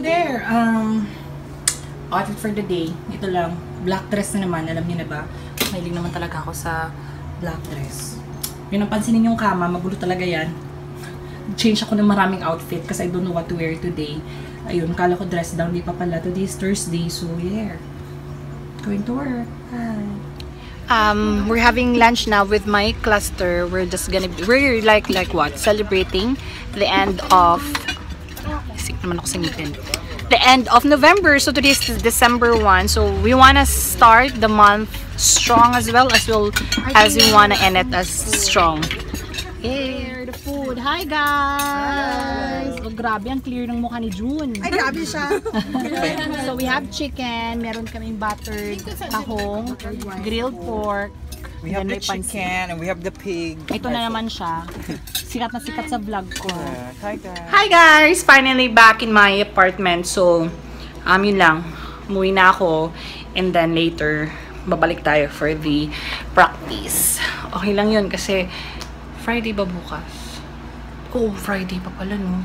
there, outfit for the day. Ito lang, black dress na naman. Alam niyo na ba? Mahilig naman talaga ako sa black dress. Yung napansinin yung kama, magulo talaga yan. Change ako ng maraming outfit kasi I don't know what to wear today. Ayun, kala ko dress down. Di pa pala. Today is Thursday, so yeah. Going to work. Hi. We're having lunch now with my cluster. We're just gonna be, we're like what? Celebrating the end of the end of November. So today is December 1. So we wanna start the month strong as well as we wanna end it as strong. Here, the food. Hi guys! Oh, grabe, ang clear ng mukha ni June. Ay, grabe siya. So we have chicken, meron kaming buttered tahong, grilled pork, We have the chicken and we have the pig. ito na naman siya. Sikat na sikat sa vlog ko. Hi guys. Hi guys! Finally back in my apartment. So, yun lang. Umuwi na ako. And then later, babalik tayo for the practice. Okay lang yun kasi Friday ba bukas? Oh, Friday pa pala, no?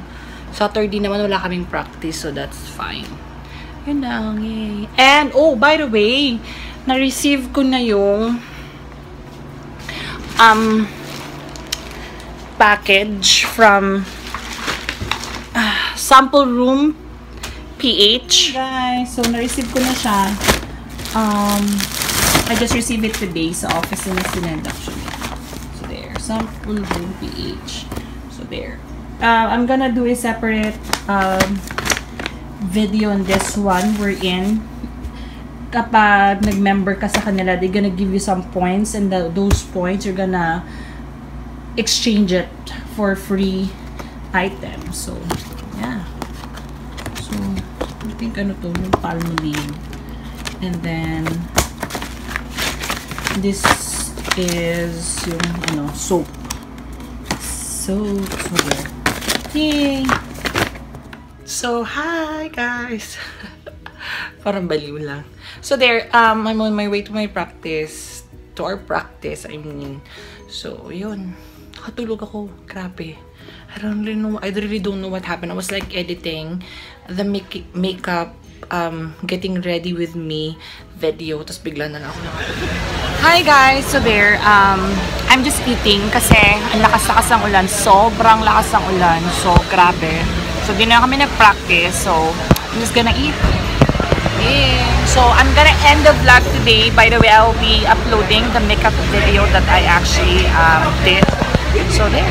Saturday naman wala kaming practice, so that's fine. Yun lang, yay. And, oh, by the way, na-receive ko na yung package from Sample Room PH. Guys, so na-receive ko na siya. I just received it today sa office na sinend actually. So there, Sample Room PH. So there. I'm gonna do a separate video on this one we're in. Kapag nag-member ka sa kanila, they're gonna give you some points and those points you're gonna exchange it for free items. So, yeah. So, I think ano to, yung Palmolive. And then, this is yung soap. So there. Yay! So, hi guys! Parang baliw lang. So there, I'm on my way to my practice. To our practice, I mean. So, yun. Nakatulog ako. Grabe. I really don't know what happened. I was like editing the makeup, getting ready with me video. Tapos bigla na lang ako nakatulog. Hi guys! So there, I'm just eating kasi ang lakas-lakas ng ulan. Sobrang lakas ng ulan. So, grabe. So, di na kami nag-practice. So, I'm just gonna eat. Yeah. So, I'm gonna end the vlog today. By the way, I'll be uploading the makeup video that I actually did. So, there.